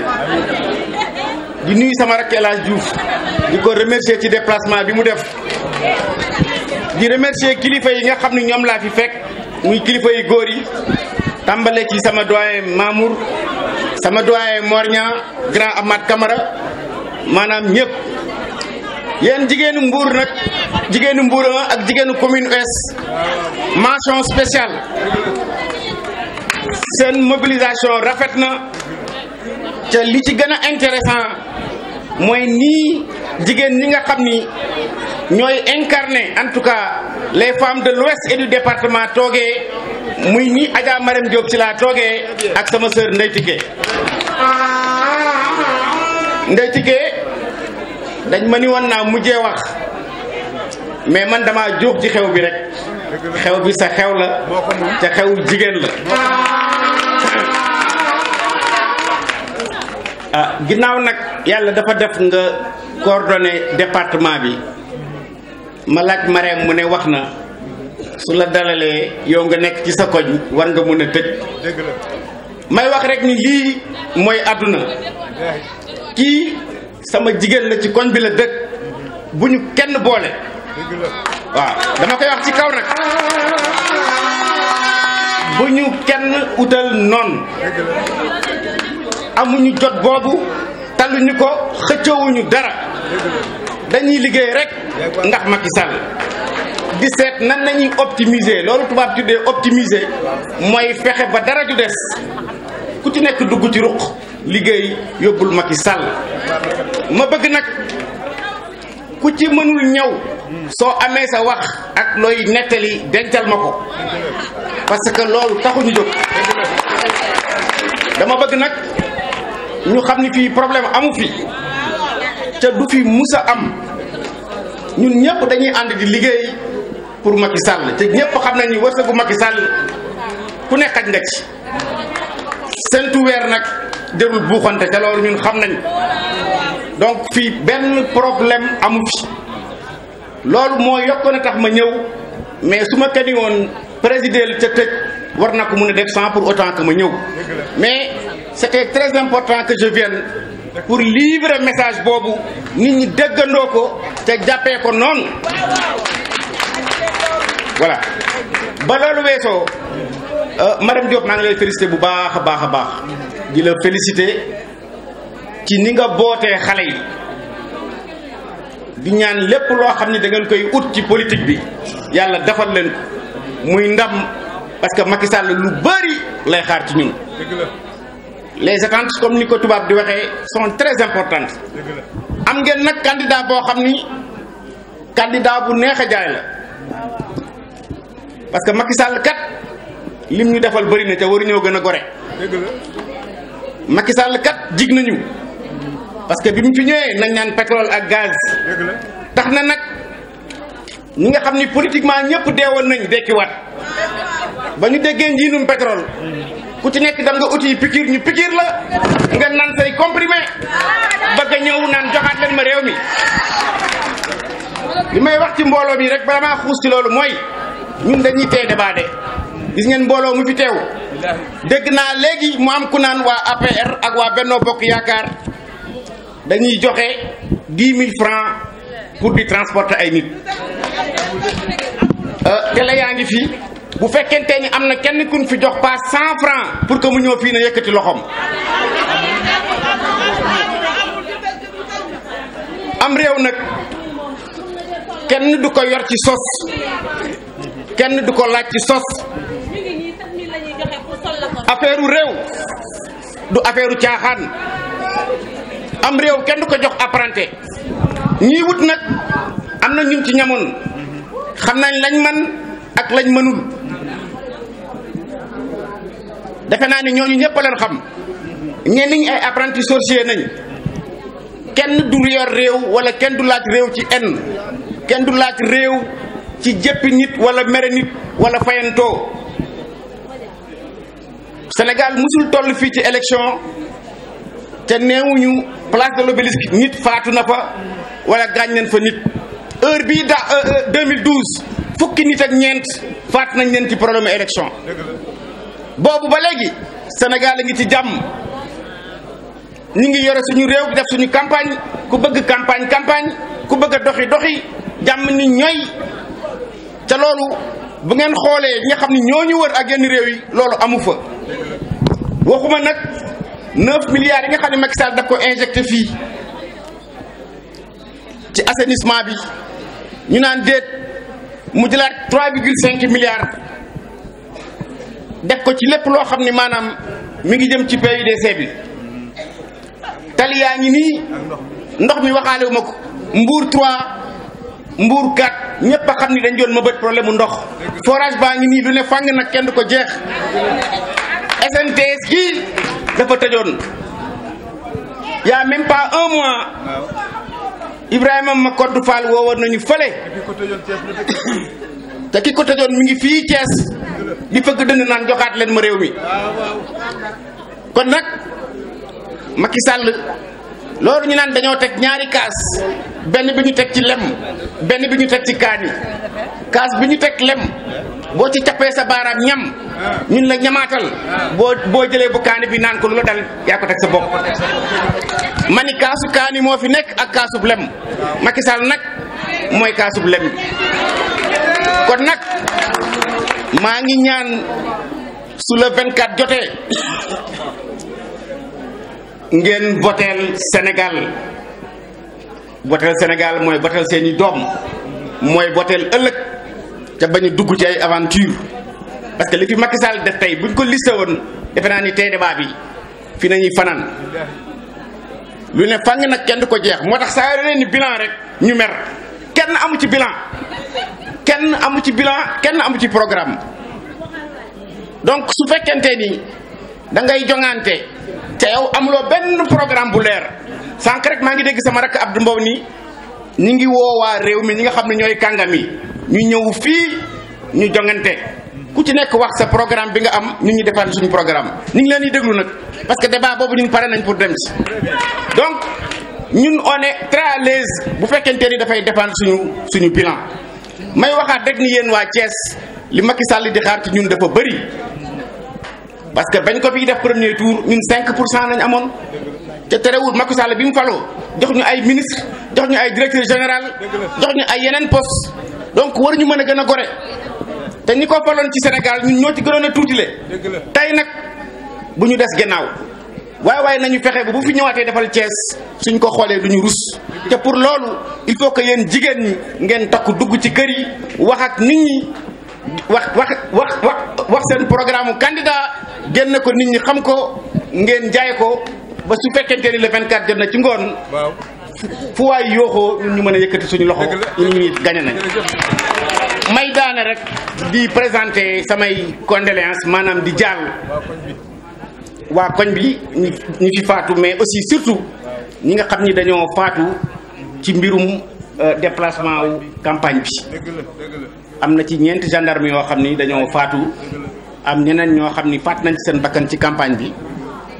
di nuyu sama rakk El Hadj Diouf di ko remercier ci déplacement bi mu def di remercier kilifa yi nga xam ne ñoom laa fi fekk muy kilifa yu góor yi tàmbale ci sama doyen Mamour sama doyen Morña grand Amath Camara maanaam ñëpp yéen jigéenu Mbour nag jigéenu Mbour ak jigéenu commune ouest mention spéciale seen mobilisation rafet na te li ci gën a intéressant mooy nii jigéen ñi nga xam ni ñooy incarner en tout cas les femmes de l'ouest et du département toogee muy nii Adja Marème Diop ci laa toogee ak sama sœur Ndeye Tické Ndeye Tické dañ ma ni woon naa mujjee wax mais man dama jóg ci xew bi rek xew bi sa xew la te xew jigéen la ginnaaw nag yàlla dafa def nga coordonné département bi ma laaj Marème mu ne wax na su la dalalee yow nga nekk ci sa koñ war nga mën a tëj may wax rek ni lii mooy àdduna kii sama jigéen la ci koñ bi la dëkk bu ñu kenn boole waaw dama koy wax ci kaw nag bu ñu kenn utal noon amuñu jot boobu taluñu ko xëccoowuñu dara dañuy liggéey rek ndax Macky Sall di seet nan lañuy optimiser loolu tubaab tuddee optimiser mooy fexe ba dara ju des ku ci nekk dugg ci ruq liggéey yóbbul Macky Sall ma bëgg nag ku ci mënul ñëw soo amee sa wax ak looy nettali dencal ma ko parce que loolu taxuñu jóg dama bëgg nag ñu xam ni fii problème amu fi ca du fi musa am ñun ñëpp dañuy ànd di liggéey pour Macky Sall te ñëpp xam nañ ni wërsëgu Macky Sall ku ne xaj nga ci sentu weer nag jërul buuxante te loolu ñun xam nañ donc fii benn problème amu fi loolu moo yokkoon a tax ma ñëw mais su ma kani woon président ca tëj war na ko mun a def sans pour autant que ma ñëw mais c'était très important que je vienne pour livrer message boobu nit ñi déggandoo ko te jàppee ko noonu voilà ba loolu weesoo madame Diop maa ngi lay féliciter bu baax a baax a baax di la féliciter ci ni nga bootee xale yi di ñaan lépp loo xam ne da ngeen koy ut ci politique bi yàlla defal leen ko muy ndam parce que Macky Sall lu bari lay xaar ci ñun les attentes comme ni ko tubaab di waxee sont très importantes am ngeen nag candidat boo xam ni candidat bu neex a jaay la parce que Macky Sall kat lim ñu defal bari na te waruñoo gën a gore Macky Sall kat jig nañu parce que bi mu fi ñëwee nañ naan pétrole ak gaz tax na nag ñi nga xam ni politiquement ñëpp deewoon nañ dekkiwaat ba ñu déggee njiinum pétrole ku ci nekk da nga uti piqûre ñu piqûre la nga naan say comprimé bëgg a ñëw naan joxaat leen ma réew mi li may wax ci mbooloo mi rek bala maa xuus ci loolu mooy ñun dañuy tey débat de gis ngeen mbooloo mu fi teew dégg naa léegi mu am ku naan waa APR ak waa Benno Bokk Yaakaar dañuy joxe 10 000 francs pour di transporter ay nit télé yaa ngi fii bu fekkente ni am na kenn kun fi jox paas 100 francs pour que mu ñëw fii na yëkkati loxoom am réew nag kenn du ko yor ci sos kenn du ko laaj ci sos affaire réew du affaire caaxaan am réew kenn du ko jox apprenti ñii wut nag am na ñun ci ñamoon xam nañ lañ man ak lañ mënul defe naa ni ñooñu ñëpp a leen xam ñenn ñi ay apprenti sorcier nañ kenn du yor réew wala kenn du laaj réew ci en kenn du laaj réew ci jëppi nit wala mere nit wala fayantoo Sénégal musul toll fii ci élection te neewuñu place de l'Obélisque nit faatu na fa wala gaañ nañ fa nit heure bii 2012 fukki nit ak ñeent faat nañ leen ci problème élection boobu ba léegi Sénégal a ngi ci jàmm ñu ngi yore suñu réew di def suñu campagne ku bëgg campagne ku bëgg a doxi jàmm ni ñooy ca loolu bu ngeen xoolee ñi nga xam ne ñoo ñu wër ak yenn réew yi loolu amu fa waxuma nag 9 milliards yi nga xam ne Macky Sall daf ko injecté fii ci assainissement bi ñu naan déet mu jëlaat 3,5 milliards def ko ci lépp loo xam ne maanaam mi ngi jëm ci PUDC bi tali yaa ngi nii ndox mi waxaale wu ma ko Mbour 3 Mbour 4 ñëpp a xam ni dañ doon mëbët problème mu ndox forage baa ngi nii lu ne fàng nag kenn du ko jeex SNTS kii dafa tëjoon y a même pas un mois Ibrahima ma Kodou Fall woowoon nañu fële te ki ko tëjoon mi ngi fii Thiès di fëgg dënd naan joxaat leen ma réew mi kon nag Macky Sall loolu ñu naan dañoo teg ñaari kaas benn bi ñu teg ci lem benn bi ñu teg ci kaani kaas bi ñu teg lem boo ci cappee sa baaraam ñam ñun la ñamaatal boo jëlee bu kaani bi naan ko lu la dal yaa ko teg sa bopp mani kaasu kaani moo fi nekk ak kaasub lem Macky Sall nag mooy kaasub lem kon nag maa ngi ñaan su le 24 jotee ngeen voteel Sénégal mooy voteel seeni doom mooy voteel ëllëg te bañ a dugg ci ay aventure parce que li fi Macky Sall def tey buñ ko listé woon defe naa ni tey débat bi fi nañuy fanaan lu ne fàng nag kenn du ko jeex moo tax saa yoo ni bilan rek ñu mer kenn amu ci bilan kenn amu ci programme donc su fekkente ni da ngay joŋante te yow amuloo benn programme bu leer sànq rek maa ngi dégg sama rakk Abdou Mbow ni ñi ngi woowaa réew mi ñi nga xam ne ñooy kàngam yi ñu ñëw fii ñu joŋante ku ci nekk wax sa programme bi nga am ñun ñu defal suñu programme ñu ngi leen di déglu nag parce que débat boobu ñun pare nañ pour dem ci donc ñun on est très à l'aise bu fekkente ni dafay défendre suñu bilan may waxaat rek ni yéen waa Thiès li Macky Sall di xaar ci ñun dafa bëri parce que bañ ko fi def premier tour ñun 5% lañ amoon te terewul Macky Sall bi mu faloo jox ñu ay ministre jox ñu ay directeur général jox ñu ay yeneen poste donc waruñu mën a gën a gore te ñi ko faloon ci Sénégal ñun ñoo ci gënoon a tuutile tey nag bu ñu des gannaaw waaye nañu fexe ba bu fi ñëwaatee defal Thiès suñ ko xoolee duñu rus te pour loolu il faut que yéen jigéen ñi ngeen takku dugg ci kër yi wax ak nit ñi wax seen programme candidat génn ko nit ñi xam ko ngeen jaay ko ba su fekkente ni le 24 jot na ci ngoon fu waay yooxoo ñun ñu mën a yëkkati suñu loxo ñu gañe nañ may daane rek di présenter samay condoléances maanaam di jaal waa koñ bi ñi fi faatu mais aussi surtout ñi nga xam ni dañoo faatu ci mbirum déplacement wu campagne bi am na ci ñeenti gendarme yoo xam ni dañoo faatu am ñeneen ñoo xam ni faat nañ ci seen bakkan ci campagne bi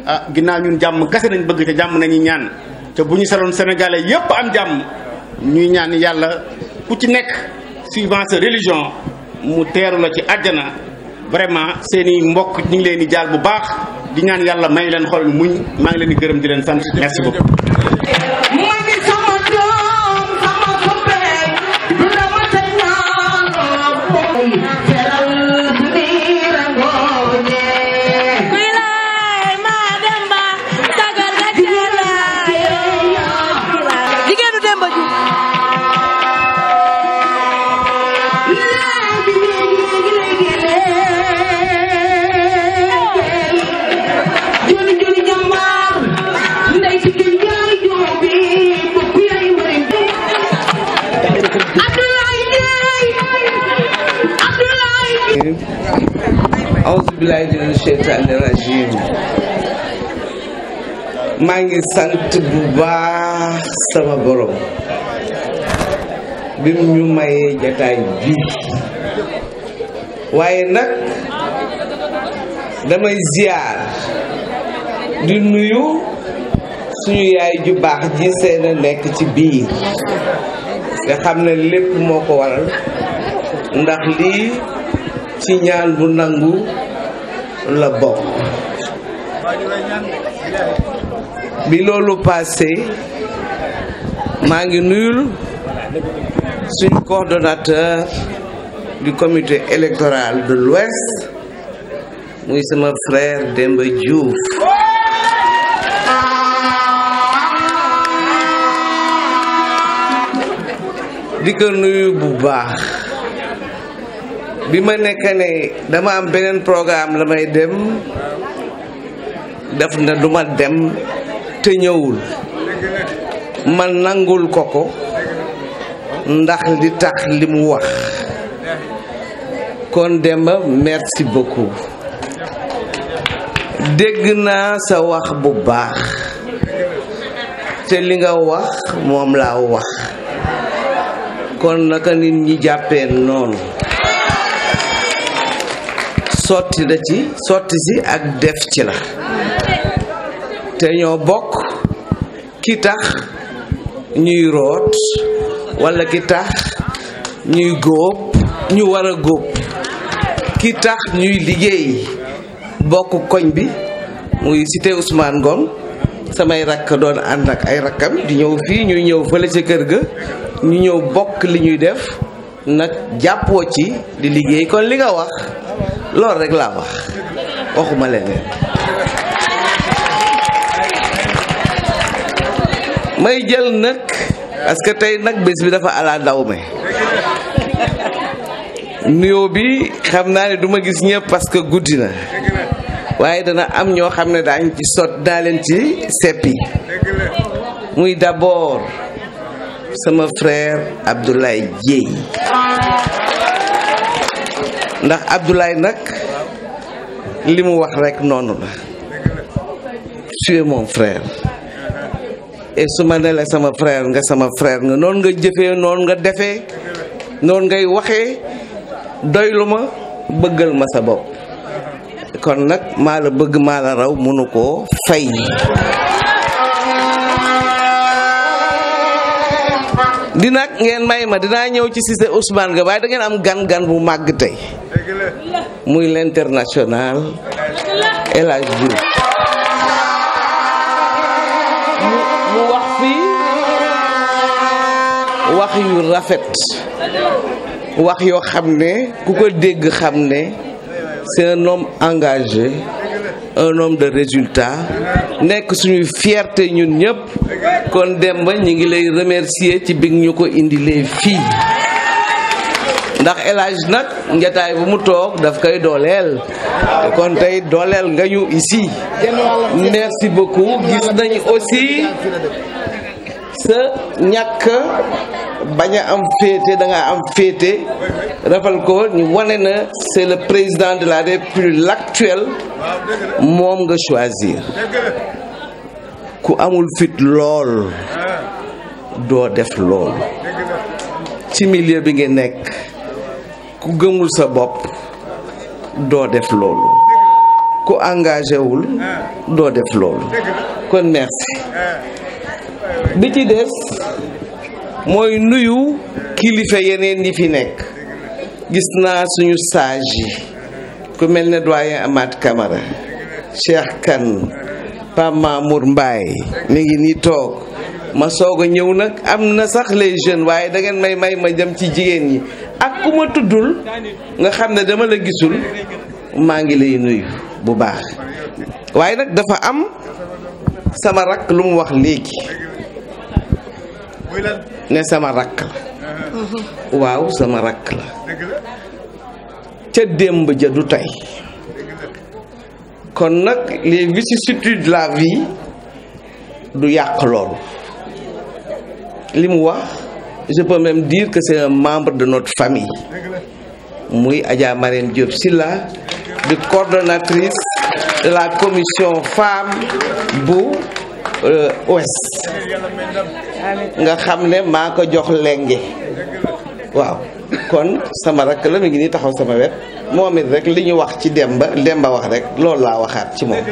ah ginnaaw ñun jàmm kese nañ bëgg te jàmm nañu ñaan te bu ñu saloon sénégalais yépp am jàmm ñuy ñaan yàlla ku ci nekk suivant sa religion mu teeru la ci àjjana vraiment seeni mbokk ñu ngi leen di jaal bu baax di ñaan yàlla may leen xol muñ maa ngi leen di gërëm di leen sant merci beaucoup. Auzu billahi mina sheytaani rajim maa ngi sant bu baax sama borom bi mu ñu mayee jataay bi waaye nag damay ziar di nuyu suñu yaay ju baax ji seen a nekk ci biir nga xam ne lépp moo ko waral ndax lii ci ñaan bu nangu la bokk bi loolu passé maa ngi nuyul suñu coordonnateur du comité électoral de l'Ouest muy sama frère Demba Diouf di ko nuyu bu baax bi ma nekk ne dama am beneen programme la may dem def na duma dem te ñëwul ma nangul ko ndax li tax li mu wax kon Demba merci beaucoup dégg naa sa wax bu baax te li nga wax moom laa wax kon naka nit ñi jàppee noonu sotti si ak def ci la te ñoo bokk ki tax ñuy root walla ki tax ñuy góob ñu war a góob ki tax ñuy liggéey bokk koñ bi muy cité Ousmane Ngom samay rakk doon ànd ak ay rakkam di ñëw fii ñuy ñëw fële ca kër ga ñu ñëw bokk li ñuy def nag jàppoo ci di liggéey kon li nga wax loolu rek laa wax waxuma leneen may jël nag parce que tey nag bés bi dafa ala daw me nuyoo bi xam naa ne duma gis ñëpp parce que guddi na waaye dana am ñoo xam ne daañ ci daa leen ci seppi muy d'abord sama frère Abdoulaye Dieye ndax Abdoulaye nag li mu wax rek noonu la tu es mon frère et su ma ne la sama frère nga noonu nga jëfee noonu nga defee noonu ngay waxee doylu ma bëggal ma sa bopp kon nag maa la bëgg maa la raw mënu koo fay di nag ngeen may ma dinaa ñëw ci Cissé Ousmane ga waaye da ngeen am gan bu màgg tey muy l'international El Hadj Diouf mu wax fii wax yu rafet wax yoo xam ne ku ko dégg xam ne c'est un homme engagé un homme de résultat nekk suñuy fierté ñun ñëpp kon Demba ñi ngi lay remercier ci big ñu ko indilee fii ndax El Hadj nag njataay bu mu toog daf koy dooleel kon tey dooleel nga ñu ici merci beaucoup gis nañ aussi sa ñàkk bañ a am féete da nga am féete rafal ko ñu wane na c'est le président de la République l'actuel moom nga choisir ku amul fit lool doo def lool ci milieu bi nga nekk ku gëmul sa bopp doo def loolu ku engagé wul doo def loolu kon merci bi ci des mooy nuyu kilifa yeneen yi fi nekk gis naa suñu sage yi ku mel ne doyen Amath Camara Cheikh Kane Pape Mamour Mbaye mi ngi nii toog ma soog a ñëw nag am na sax les jeunes waaye da ngeen may ma jëm ci jigéen ñi ak ku ma tuddul nga xam ne dama la gisul maa ngi lay nuyu bu baax waaye nag dafa am sama rakk lu mu wax léegi ne sama rakk la waaw sama rakk la ca démb ja du tey kon nag les vicissitudes de la vie du yàq loolu li mu wax je peux même dire que c'est un membre de notre famille muy Adja Marème Diop Sylla di coordonnatrice de la commission femmes bu ouest nga xam ne maa ko jox lenge waaw kon sama rakk la mi ngi nii taxaw sama wet moom it rek li ñu wax ci Demba wax rek loolu laa waxaat ci moom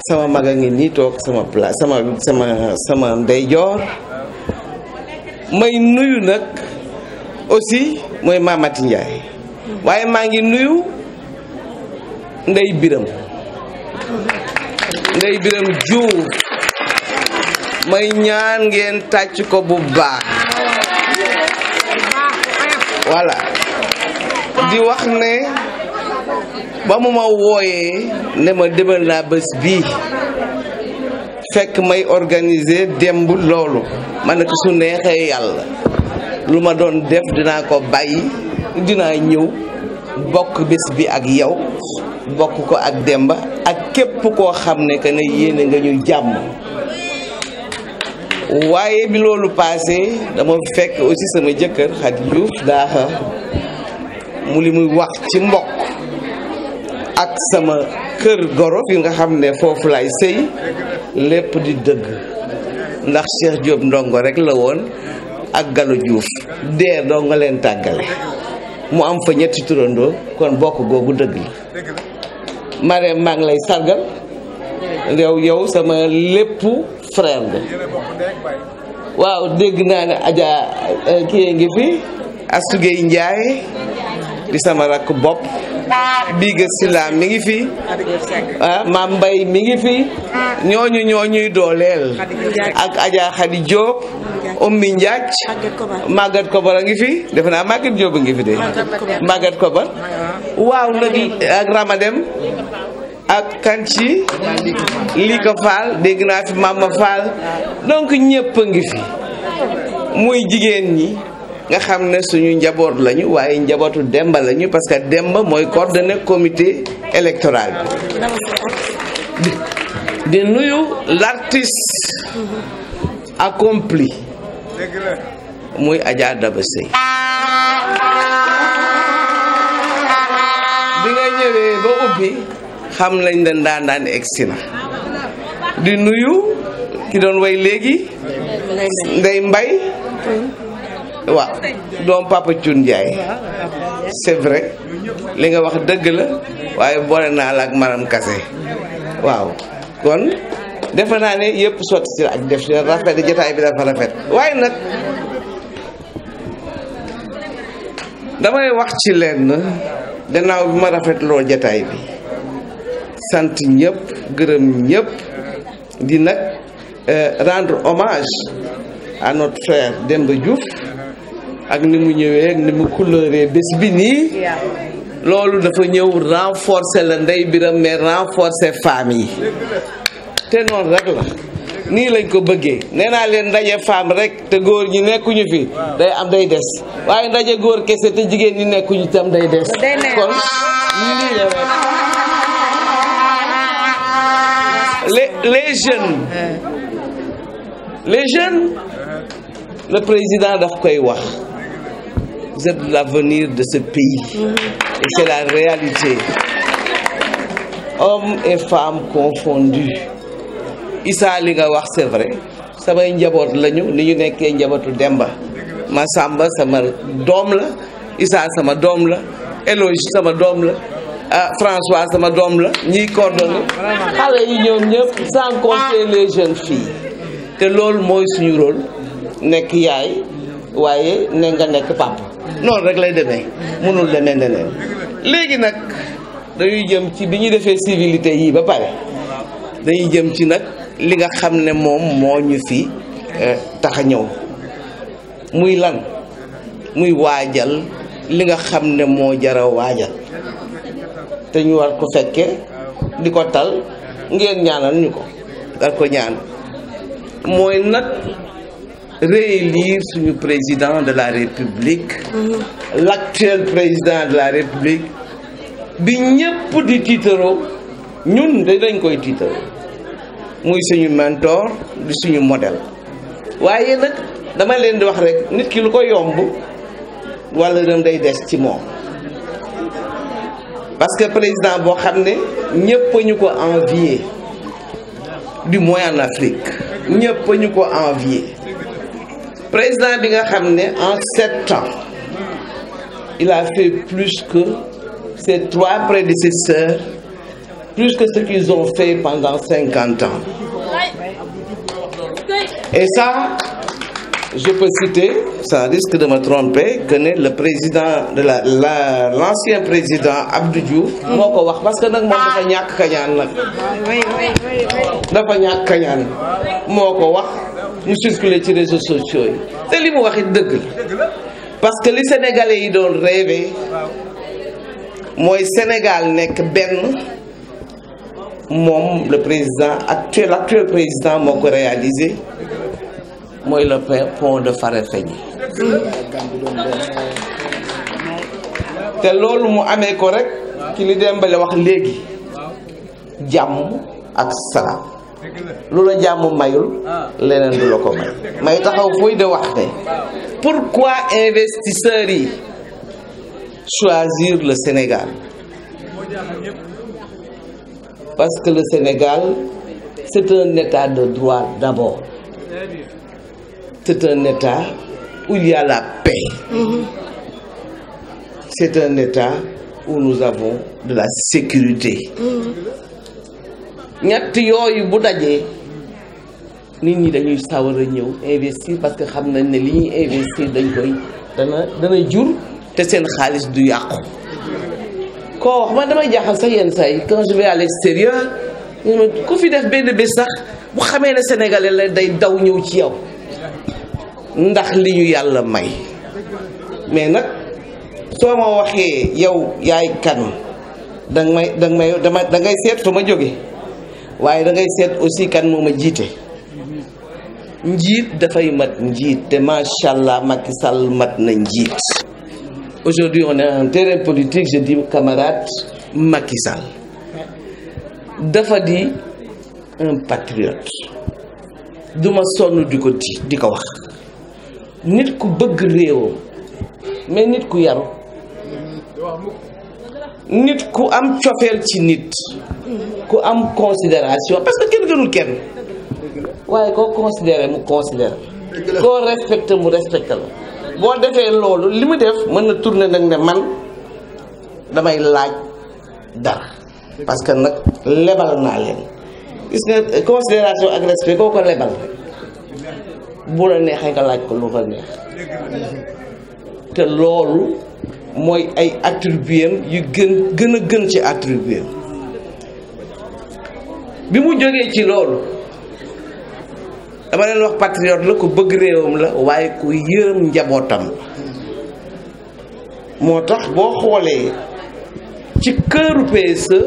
sama mag a ngi nii toog sama place sama ndeyjoor may nuyu nag aussi mooy Mamati Ndiaye waaye maa ngi nuyu Ndey Biram Diouf may ñaan ngeen tàcc ko bu baax voilà di wax ne ba mu ma wooyee ne ma demal naa bés bii fekk may organiser démb loolu ma ne ko su neexee yàlla lu ma doon def dinaa ko bàyyi dinaa ñëw bokk bés bi ak yow bokk ko ak Demba ak képp koo xam ne que ne yéene nga ñu jàmm waaye bi loolu passé dama fekk aussi sama jëkkër Khady Diouf daaxa mu li muy wax ci mbokk ak sama kër goro fi nga xam ne foofu lay sëy lépp di dëgg ndax Cheikh Diop ndongo rek la woon ak Gallo Diouf dee doo nga leen tàggale mu am fa ñetti turandoo kon bokk googu dëgg la Marème maa ngi lay sargal yow sama lépp frère nga waaw dégg naa ne Adja kii ngi fi Astou Gueye Ndiaye di sama rakk bopp Biga Silla mi ngi fi Mam Mbaye mi ngi fi ñooñuy dooleel ak Adja Khady Diop Oumy Ndiac Maguette Kobar a ngi fi defe naa Maguette Diop a ngi fi de Maguette Kobar waaw nag ak Ramadem ak Kanci Lika Fall dégg naa fi Mama Fall donc ñëpp a ngi fi muy jigéen ñi nga xam ne suñu njaboot lañu waaye njabootu Demba lañu parce que Demba mooy coordonné comité électoral bi di nuyu l'artiste accompli muy Adja Daba Sey bi nga ñëwee ba ubbi xam lañ leen daan egsi na di nuyu ki doon way léegi Ndey Mbay waaw doom Papa Thioune Ndiaye c'est vrai li nga wax dëgg la waaye boole naa la ak Maram Kassé waaw kon defe naa ne yëpp sotti si ak def si rafet jotaay bi dafa rafet waaye nag damay wax ci lenn gannaaw bi ma rafetloo jotaay bi sant ñëpp gërëm ñëpp di nag rendre hommage à notre frère Demba Diouf ak ni mu ñëwee ak ni mu couleuree bés bi nii loolu dafa ñëw renforcer la Ndeye Birame mais renforcer femme yi te noonu rek la nii lañ ko bëggee nee naa leen ndaje femme rek te góor ñi nekkuñu fi day am day des waaye ndaje góor kese te jigéen ñi nekkuñu tam day des kon nii la rek les jeunes le président daf koy wax vous êtes l'avenir de ce pays et c'est la réalité hommes et femmes confondus Issa li nga wax c'est vrai samay njaboot lañu ni ñu nekkee njabootu Demba Massamba sama doom la Issa sama doom la Eloge sama doom la François sama doom la ñiy coordonné xale yi ñoom ñëpp sans compter les jeunes filles te loolu mooy suñu rôle nekk yaay waaye ne nga nekk papa noonu rek lay demee mënul demee neneen léegi nag dañuy jëm ci bi ñu defee civilité yi ba pare dañuy jëm ci nag li nga xam ne moom moo ñu fi tax a ñëw muy lan muy waajal li nga xam ne moo jara waajal te ñu war ko fekke di ko tal ngeen ñaanal ñu ko war ko ñaan mooy nag réélire suñu président de la République l'actuel président de la République bi ñëpp di tiitaroo ñun dañ koy tiitaroo muy suñu mentor di suñu modèle waaye nag dama leen di wax rek nit ki lu ko yomb wala dem day des ci moom parce que président boo xam ne ñëpp ñu ko envier du moins en Afrique ñëpp ñu ko envier président bi nga xam ne en 7 ans il a fait plus que ses 3 prédécesseurs, plus que ce qu'ils ont fait pendant 50 ans. Et ça, je peux citer, sans risque de me tromper, que le président de l'ancien président Abdou Diouf moo ko wax parce que nag moom dafa ñàkk kañaan nag dafa ñàkk kañaan moo ko wax mu circuler ci réseaux sociaux yi te li mu wax it dëgg la parce que li Sénégalais yi doon rêvé mooy Sénégal nekk benn moom le président l'actuel président moo ko réalisé mooy le pont de Farafenni te loolu mu amee ko rek ci li Dembale wax léegi jàmm ak salaam lu la jàmm mayul leneen du la ko may taxaw fuy de wax ne pourquoi investisseurs yi choisir le Sénégal parce que le Sénégal c'est un état de droit d'abord. C'est un état où il y a la paix. C'est un état où nous avons de la sécurité. ñett yooyu bu dajee nit ñi dañuy sawar a ñëw investir parce que xam nañ ne li ñuy investir dañ koy dana jur te seen xaalis du yàqu. koo wax man damay jaaxal sax yenn saa yi quand je vais à l'extérieur ku fi def benn bés sax bu xamee ne sénégalais la day daw ñëw ci yow ndax li ñu yàlla may mais nag soo ma waxee yow yaay kan dangay seet fa ma jóge waaye dangay seet aussi kan moo ma jiite njiit dafay mat njiit te macha allah Macky Sall mat na njiit. Aujourd'hui on est en terrain politique, je dis camarade Macky Sall dafa di un patriote duma sonn di ko wax nit ku bëgg réewam mais nit ku yaru nit ku am cofeel ci nit ku am considération parce que kenn gënul kenn waaye koo considéré mu considéré koo respecté mu respecté la boo defee loolu li mu def mën na tourner nag ne man damay laaj dara parce que nag lebal naa leen gis nga considération ak respect koo ko lebal bu la neexee nga laaj ko lu ko neex te loolu mooy ay attributs yu gën a gën ci attributs bi mu jógee ci loolu dama leen wax patriote la ku bëgg réewam la waaye ku yërëm njabootam moo tax boo xoolee ci këru PSE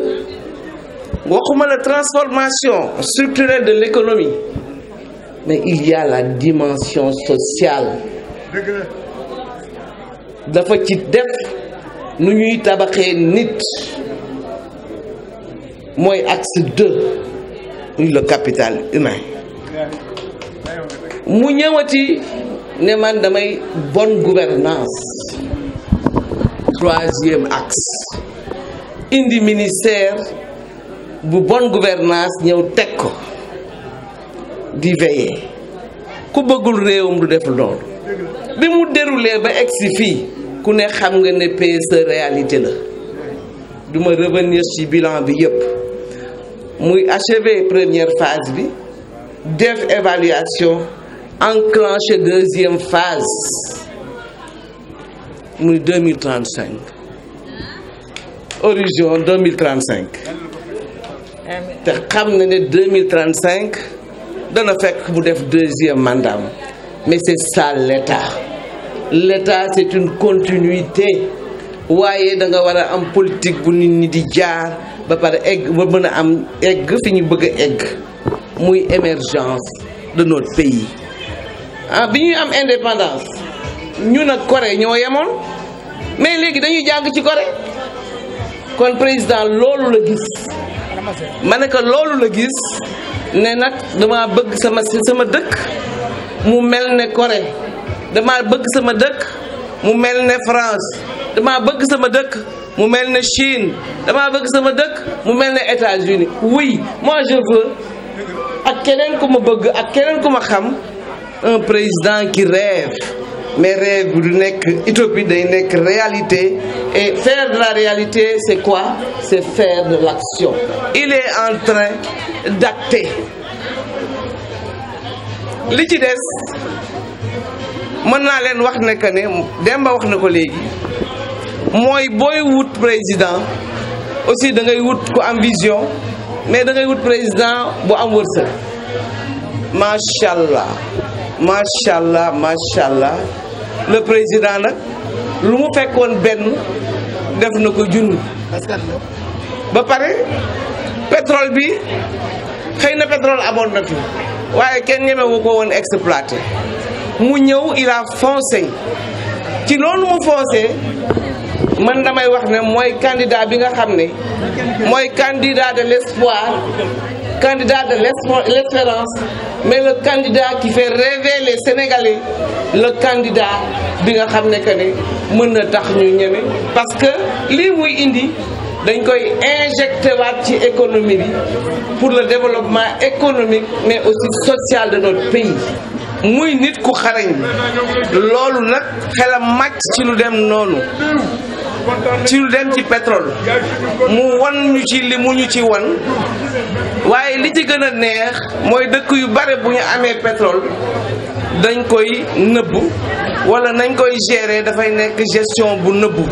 waxuma la transformation structurelle de l'économie mais il y a la dimension sociale dafa ci def nu ñuy tabaxee nit mooy axe 2 muy le capital humain mu ñëwati ne man damay bonne gouvernance 3e axe indi ministère bu bonne gouvernance ñëw teg ko di veiller ku bëggul réewam du def loolu bi mu déroulé ba egsi fii ku ne xam nga ne PSE réalité la du ma revenir ci bilan bi yépp muy achever première phase bi def évaluation enclencher deuxième phase muy 2035 horizon 2035 te xam na ne 2035 dana fekk mu def deuxième mandat mais c'est ça l'État c'est une continuité waaye da nga war a am politique bu nit ñi di jaar ba pare egg ba mën a am egg fi ñu bëgg a egg muy émergence de notre pays bi ñuy am indépendance ñu nag Corée ñoo yemoon mais léegi dañuy jàng ci Corée kon président loolu la gis ma ne ko loolu la gis ne nag dama bëgg sama dëkk mu mel ne Corée dama bëgg sama dëkk mu mel ne France dama bëgg sama dëkk mu mel ne Chine dama bëgg sama dëkk mu mel ne États-Unis oui moi je veux ak keneen ku ma bëgg ak keneen ku ma xam un président qui rêve mais rêve du nekk utopie day nekk réalité et faire de la réalité c'est quoi? C'est faire de l'action. Il est en train d'acter li ci des mën naa leen wax ne que ne Demba wax na ko léegi mooy booy wut président aussi da ngay wut ku am vision mais da ngay wut président bu am wërsëg macha allah macha allah macha allah le président nag lu mu fekkoon benn def na ko junni ba pare pétrole bi xëy na pétrole amoon na fi waaye kenn ñemewu ko woon exploité mu ñëw il a foncé ci loolu mu foncé man damay wax ne mooy candidat bi nga xam ne mooy candidat de l'espoir, candidat de l'espérance, mais le candidat qui fait rêver les Sénégalais, le candidat bi nga xam ne que ne mën na tax ñu ñeme parce que lii muy indi dañ koy injecté waat ci économie bi pour le développement économique mais aussi social de notre pays. muy nit ku xarañ loolu nag xelam màcc ci lu dem noonu ci lu dem ci pétrole mu wan ñu ci li mu ñu ci wan waaye li ci gën a neex mooy dëkk yu bare bu ñu amee pétrole dañ koy nëbbu wala nañ koy gérer dafay nekk gestion bu nëbbu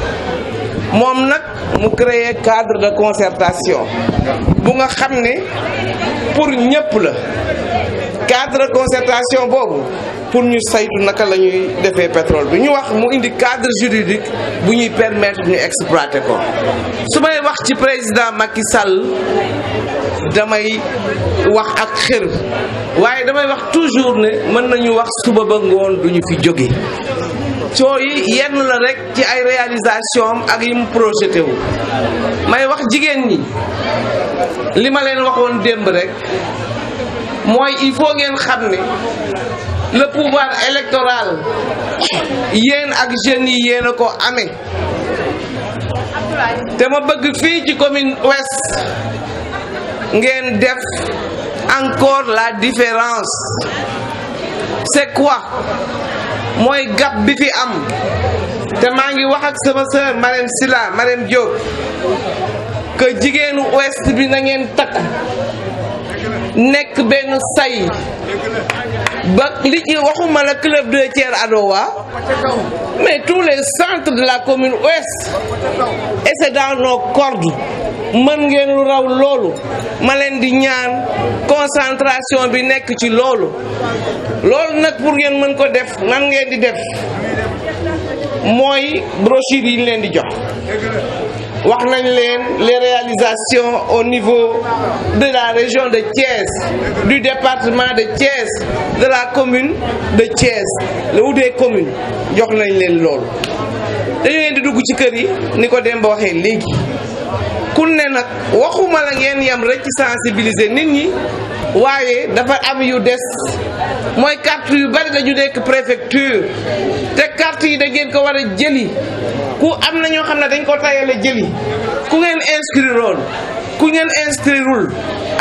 moom nag mu créer cadre de concertation bu nga xam ne pour ñëpp la cadre de concertation boobu pour ñu saytu naka la ñuy defee pétrole bi ñu wax mu indi cadre juridique bu ñuy permettre ñu exploiter ko su may wax ci président Macky Sall damay wax ak xër waaye damay wax toujours ne mën nañu wax suba ba ngoon duñu fi jóge coo yi yenn la rek ci ay réalisation ak yi mu projeté wu may wax jigéen ñi li ma leen waxoon démb rek mooy il faut ngeen xam ne le pouvoir électoral yéen ak jeunes yi yéen a ko amee te ma bëgg fii ci commune ouest ngeen def encore la différence. C'est quoi mooy gap bi fi am te maa ngi wax ak sama sœur Marème Sila Marème Diop que jigéenu ouest bi na ngeen takk nekk benn say ba li ci waxuma la club de Thiers Adowa mais tous les centres de la commune ouest et c'est dans nos cordes mën ngeen lu raw loolu ma leen di ñaan concentration bi nekk ci loolu nag pour ngeen mën ko def nan ngeen di def mooy brochure yi ñu leen di jox wax nañ leen les réalisations au niveau de la région de Thiès, du département de Thiès, de la commune de Thiès ou des communes jox nañ leen loolu dañu leen di dugg ci kër yi ni ko Demba waxee léegi ku ne nag waxuma la ngeen yam rek ci sensibiliser nit ñi waaye dafa am yu des mooy carte yu bari dañu nekk préfecture te carte yi da ngeen ko war a jëli ku am na ñoo xam ne dañ ko tayale jëli ku ngeen inscrire woon ku ngeen inscrireul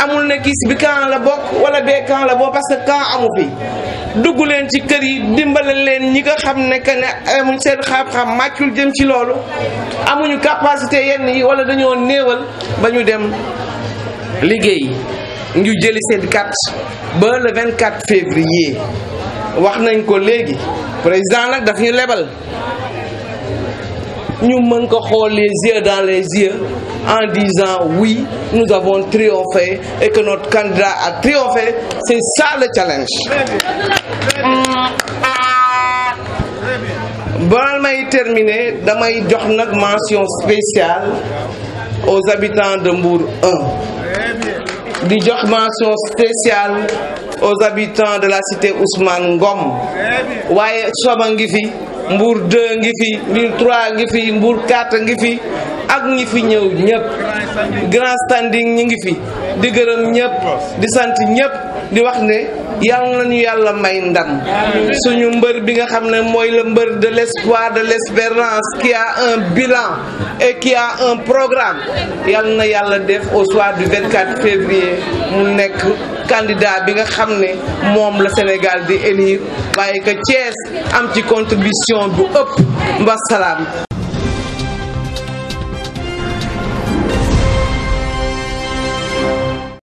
amul ne kii bi camp la bokk wala bee camp la bokk parce que camp amu fi dugg leen ci kër yi dimbale leen ñi nga xam ne que ne amuñ seen xam-xam màccul jëm ci loolu amuñu capacité yenn yi wala dañoo néewal ba ñu dem liggéey ñu jëli seen carte ba le 24 février wax nañ ko léegi président nag daf ñu lebal ñu mën ko xool les yeux dans les yeux en disant oui, nous avons triomphé et que notre candidat a triomphé. C'est ça le challenge. Bon, je terminer, damay jox nak mention spéciale aux habitants de Mbour 1. Di jox mention spéciale aux habitants de la cité Ousmane Ngom. Waye Soba ngi fi, Mbour 2 ngi fi, Mbour 3 ngi fi, Mbour 4 ngi fi. Ak ñi fi ñëw ñëpp grand standing ñi ngi fi di gërëm ñëpp di sant ñëpp di wax ne yàlla nañu yàlla may ndam suñu mbër bi nga xam ne mooy le mbër de l'espoir de l'espérance qui a un bilan et qui a un programme yàlla na yàlla def au soir du 24 février mu nekk candidat bi nga xam ne moom la Sénégal di élire waaye que Thiès am ci contribution bu ëpp mbasalaam